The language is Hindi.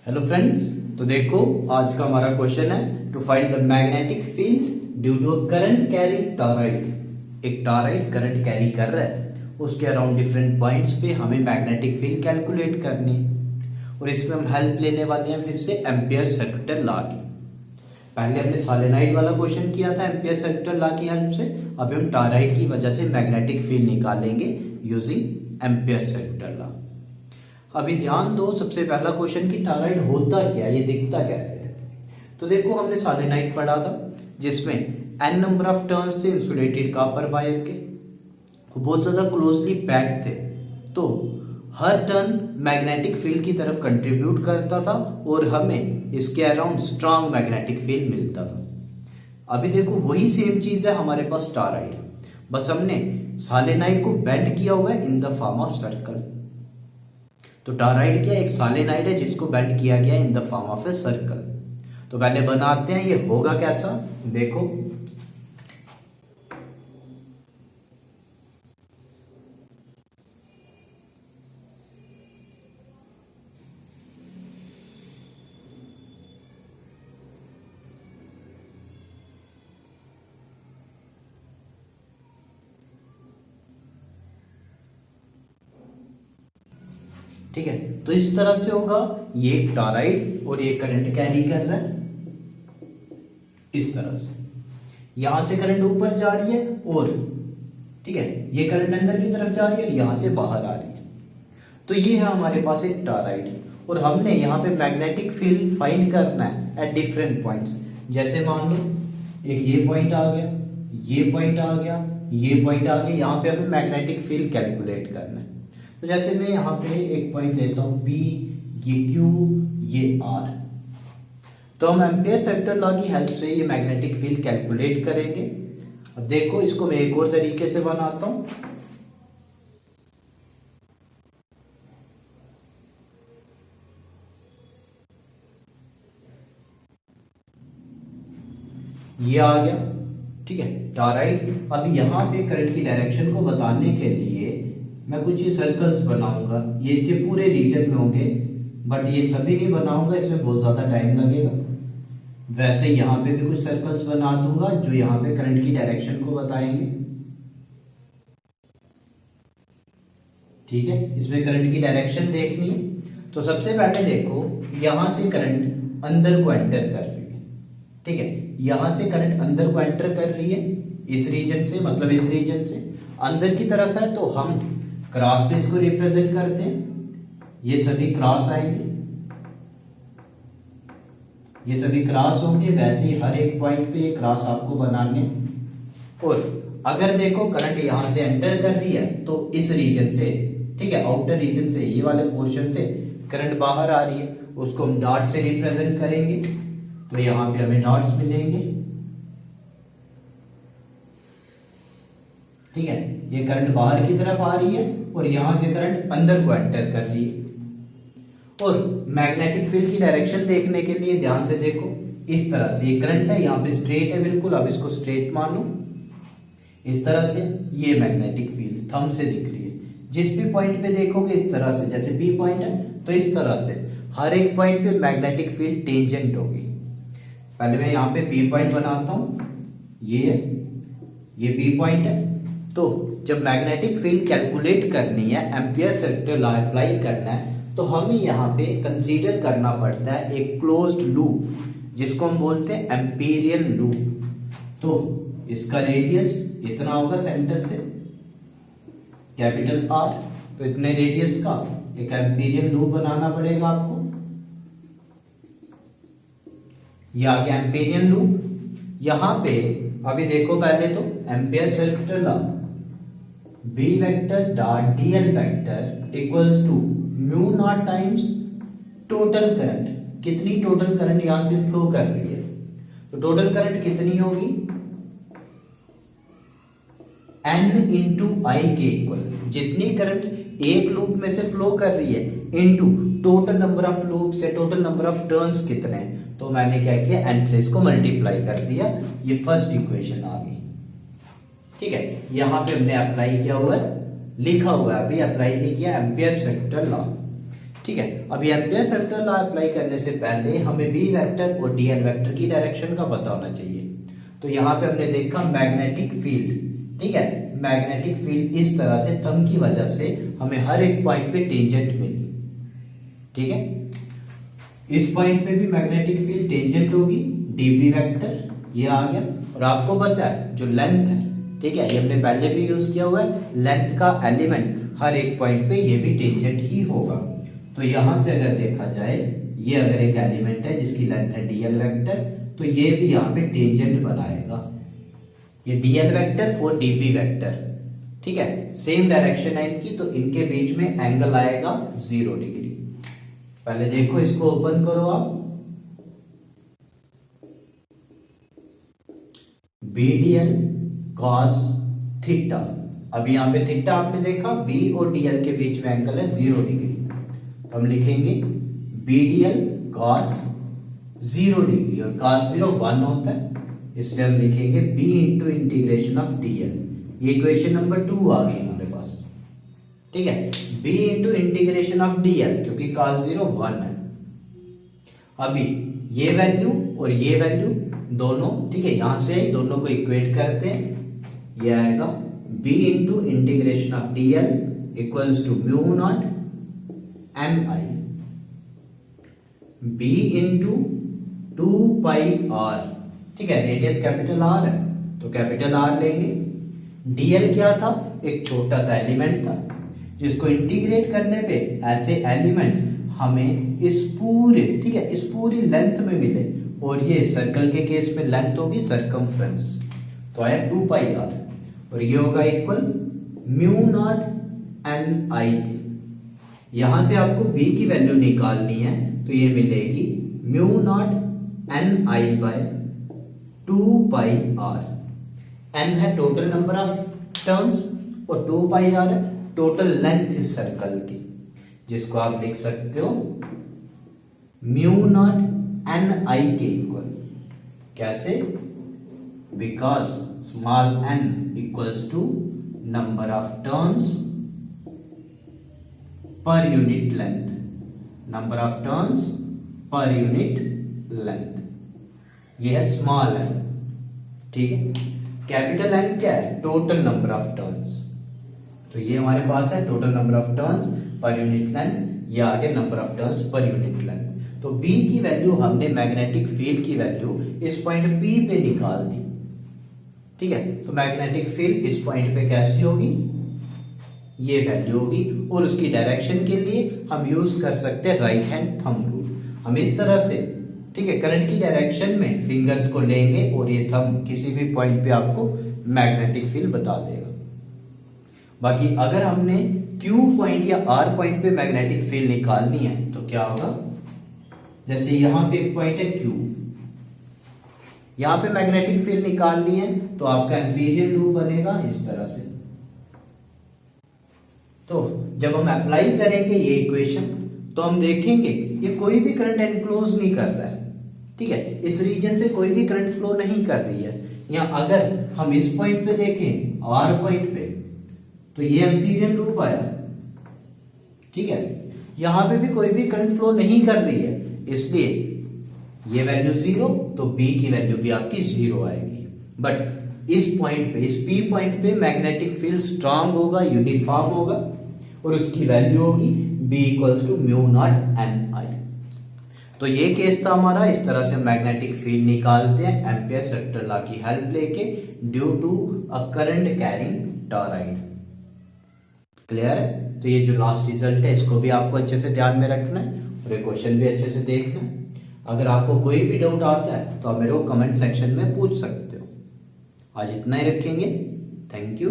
हेलो फ्रेंड्स, तो देखो आज का हमारा क्वेश्चन है to find the magnetic field due to current carry toroid. एक टॉरॉइड करंट कैरी कर रहा है, उसके अराउंड डिफरेंट पॉइंट्स पे हमें मैग्नेटिक फील्ड कैलकुलेट करनी है और इसमें हम हेल्प लेने वाले हैं फिर से एम्पियर सर्किट लॉ की। पहले हमने सोलेनॉइड वाला क्वेश्चन किया था एम्पियर सर्किट लॉ की हेल्प से, अभी हम टॉरॉइड की वजह से मैग्नेटिक फील्ड निकालेंगे यूजिंग एम्पियर सर्किट लॉ। अभी ध्यान दो, सबसे पहला क्वेश्चन की टॉरॉइड होता क्या, ये दिखता कैसे है। तो देखो हमने सोलेनॉइड पढ़ा था जिसमें n नंबर ऑफ टर्न्स थे इंसुलेटेड कॉपर वायर के, बहुत ज्यादा क्लोजली पैक्ड थे, तो हर टर्न मैग्नेटिक फील्ड की तरफ कंट्रीब्यूट करता था और हमें इसके अराउंड स्ट्रांग मैग्नेटिक फील्ड मिलता था। अभी देखो वही सेम चीज है हमारे पास टॉरॉइड, बस हमने सोलेनॉइड को बेंड किया हुआ है in the form of circle. तो टॉरॉइड क्या एक सोलेनॉइड है जिसको बेंड किया गया in the form of a circle. तो पहले बनाते हैं, ये होगा कैसा देखो। ठीक है, तो इस तरह से होगा, ये एक टॉरॉइड और ये करंट कैरी कर रहा है इस तरह से, यहां से करंट ऊपर जा रही है और ठीक है ये करंट अंदर की तरफ जा रही है और यहां से बाहर आ रही है। तो ये है हमारे पास एक टॉरॉइड और हमने यहाँ पे मैग्नेटिक फील्ड फाइंड करना है एट डिफरेंट पॉइंट्स। जैसे मान लो एक ये पॉइंट आ गया, ये पॉइंट आ गया, ये पॉइंट आ गया, यहाँ पे हमें मैग्नेटिक फील्ड कैलकुलेट करना है। तो जैसे मैं यहाँ पे एक पॉइंट लेता हूं P, ये Q, ये R, तो हम एम्पियर सर्किट लॉ की हेल्प से ये मैग्नेटिक फील्ड कैलकुलेट करेंगे। अब देखो इसको मैं एक और तरीके से बनाता हूं। ये आ गया, ठीक है टॉरॉइड। अब यहाँ पे करंट की डायरेक्शन को बताने के लिए मैं कुछ ये सर्कल्स बनाऊंगा, ये इसके पूरे रीजन में होंगे, बट ये सभी नहीं बनाऊंगा, इसमें बहुत ज्यादा टाइम लगेगा। वैसे यहाँ पे भी कुछ सर्कल्स बना दूंगा जो यहाँ पे करंट की डायरेक्शन को बताएंगे। ठीक है, इसमें करंट की डायरेक्शन देखनी है। तो सबसे पहले देखो यहां से करंट अंदर को एंटर कर रही है, ठीक है यहां से करंट अंदर को एंटर कर रही है इस रीजन से, मतलब इस रीजन से अंदर की तरफ है, तो हम क्रॉस से इसको रिप्रेजेंट करते हैं। ये सभी क्रॉस आएंगे, ये सभी क्रॉस होंगे, वैसे ही हर एक पॉइंट पे ये क्रॉस आपको बनाने। और अगर देखो करंट यहां से एंटर कर रही है तो इस रीजन से, ठीक है आउटर रीजन से, ये वाले पोर्शन से करंट बाहर आ रही है, उसको हम डॉट से रिप्रेजेंट करेंगे। तो यहां पे हमें डॉट्स मिलेंगे, ठीक है ये करंट बाहर की तरफ आ रही है और यहां से करंट अंदर को एंटर कर रही है। और मैग्नेटिक फील्ड की डायरेक्शन देखने के लिए ध्यान से देखो, इस तरह से ये करंट है, यहाँ पे स्ट्रेट है बिल्कुल, अब इसको स्ट्रेट मानो, इस तरह से ये मैग्नेटिक फील्ड थंब से दिख रही है। जिस भी पॉइंट पे देखोगे इस तरह से, जैसे बी पॉइंट है तो इस तरह से हर एक पॉइंट पे मैग्नेटिक फील्ड टेंजेंट होगी। पहले मैं यहाँ पे बी पॉइंट बनाता हूं, ये बी पॉइंट है। तो जब मैग्नेटिक फील्ड कैलकुलेट करनी है, एम्पियर सर्किट लॉ अप्लाई करना है, तो हमें यहाँ पे कंसीडर करना पड़ता है एक क्लोज्ड लूप जिसको हम बोलते हैं एम्पीरियन लूप। तो इसका रेडियस इतना होगा सेंटर से, कैपिटल R, तो इतने रेडियस का एक एम्पीरियन लूप बनाना पड़ेगा आपको। ये आ गया एम्पीरियन लूप। यहां पे अभी देखो पहले तो ampere circuit law, B vector dot dl vector equals to mu not times total current. कितनी टोटल करंट यहां से फ्लो कर रही है, तो टोटल करंट कितनी होगी N इंटू आई के इक्वल, जितनी करंट एक लूप में से फ्लो कर रही है into total number of loops है, टोटल नंबर ऑफ टर्न्स कितने हैं, तो मैंने क्या किया n से इसको मल्टीप्लाई कर दिया, ये फर्स्ट इक्वेशन आ गई। ठीक है, यहां पे हमने अप्लाई किया हुआ है, लिखा हुआ है, अभी अप्लाई नहीं किया एम्पियर सर्किट लॉ। ठीक है। अभी एम्पियर सेक्टर लॉ अप्लाई करने से पहले हमें बी वेक्टर और डीएल वेक्टर की डायरेक्शन का पता होना चाहिए। तो यहाँ पे हमने देखा मैग्नेटिक फील्ड, ठीक है, मैग्नेटिक फील्ड इस तरह से थंब की वजह से हमें हर एक पॉइंट पे टेंजेंट मिली, ठीक है। इस पॉइंट पे भी मैग्नेटिक फील्ड टेंजेंट होगी, डीबी वेक्टर ये आ गया। और आपको पता है जो लेंथ है, ठीक है, ये हमने पहले भी यूज किया हुआ है, लेंथ का एलिमेंट हर एक पॉइंट पे ये भी टेंजेंट ही होगा। तो यहां से अगर देखा जाए, ये अगर एक एलिमेंट है जिसकी लेंथ है डीएल वेक्टर, तो ये भी यहाँ पे टेंजेंट बनाएगा, ये डीएल वेक्टर और डीबी वेक्टर, ठीक है, सेम डायरेक्शन है इनकी, तो इनके बीच में एंगल आएगा 0 डिग्री। पहले देखो, इसको ओपन करो आप, BDL cos थीटा। अभी यहाँ पे थीटा आपने देखा, बी और डीएल के बीच में एंगल है 0 डिग्री, हम लिखेंगे BDL cos 0 डिग्री, और cos 0 1 होता है, इसलिए हम लिखेंगे b into integration of DL. ये इक्वेशन नंबर 2 आ गई हमारे पास, ठीक है, b into integration of DL, क्योंकि cos 0 1 है। अभी ये वैल्यू और ये वैल्यू दोनों, ठीक है, यहां से दोनों को इक्वेट करते हैं, ये आएगा b into integration of DL equals to mu not N I, b into 2 pi R, ठीक है, रेडियस कैपिटल आर है तो कैपिटल आर लेंगे। डीएल क्या था, एक छोटा सा एलिमेंट था जिसको इंटीग्रेट करने पे ऐसे एलिमेंट्स हमें इस पूरे, ठीक है, इस पूरी लेंथ में मिले, और ये सर्कल के केस में लेंथ होगी सर्कमफ्रेंस, तो आया 2 पाई आर, और ये होगा इक्वल म्यू नॉट एन आई। यहां से आपको b की वैल्यू निकालनी है, तो ये मिलेगी mu not N I by 2 pi R. n है टोटल नंबर ऑफ टर्न्स और 2 पाई आर है टोटल लेंथ इस सर्कल की, जिसको आप लिख सकते हो म्यू नॉट एन आई के इक्वल। कैसे? Because small n equals to number of turns per unit length, number of turns per unit length, ये है स्मॉल n, ठीक है। कैपिटल N क्या है? टोटल नंबर ऑफ टर्न्स, तो ये हमारे पास है total number of turns per unit length, ये आगे number of turns per unit length. तो B की वैल्यू हमने मैग्नेटिक फील्ड की वैल्यू इस पॉइंट P पे निकाल दी, ठीक है। तो मैग्नेटिक फील्ड इस पॉइंट पे कैसी होगी? ये वैल्यू होगी, और उसकी डायरेक्शन के लिए हम यूज कर सकते हैं राइट हैंड थंब रूल। हम इस तरह से, ठीक है, करंट की डायरेक्शन में फिंगर्स को लेंगे और ये थंब किसी भी पॉइंट पे आपको मैग्नेटिक फील्ड बता देगा। बाकी अगर हमने Q पॉइंट या R पॉइंट पे मैग्नेटिक फील्ड निकालनी है तो क्या होगा? जैसे यहां पे एक पॉइंट है Q, यहां पे मैग्नेटिक फील्ड निकालनी है तो आपका एम्पीरियन लूप बनेगा इस तरह से। तो जब हम अप्लाई करेंगे ये इक्वेशन तो हम देखेंगे ये कोई भी करंट एनक्लोज नहीं कर रहा है, ठीक है, इस रीजन से कोई भी करंट फ्लो नहीं कर रही है। यहां अगर हम इस पॉइंट पे देखें R पॉइंट पे तो ये एम्पीरियन लूप आया, ठीक है, यहां पे भी कोई भी करंट फ्लो नहीं कर रही है, इसलिए ये वैल्यू 0, तो B की वैल्यू भी आपकी 0 आएगी। बट इस पॉइंट पे, इस P पॉइंट पे मैग्नेटिक फील्ड स्ट्रांग होगा, यूनिफॉर्म होगा, और उसकी वैल्यू होगी B equals to mu not N I. तो ये केस था हमारा, इस तरह से मैग्नेटिक फील्ड निकालते हैं एम्पियर सेक्टर लॉ की हेल्प लेके due to a current carrying toroid. Clear है? तो ये जो लास्ट रिजल्ट है इसको भी आपको अच्छे से ध्यान में रखना है और ये क्वेश्चन भी अच्छे से देखना है। अगर आपको कोई भी डाउट आता है तो आप मेरे को कमेंट सेक्शन में पूछ सकते हो। आज इतना ही रखेंगे। Thank you.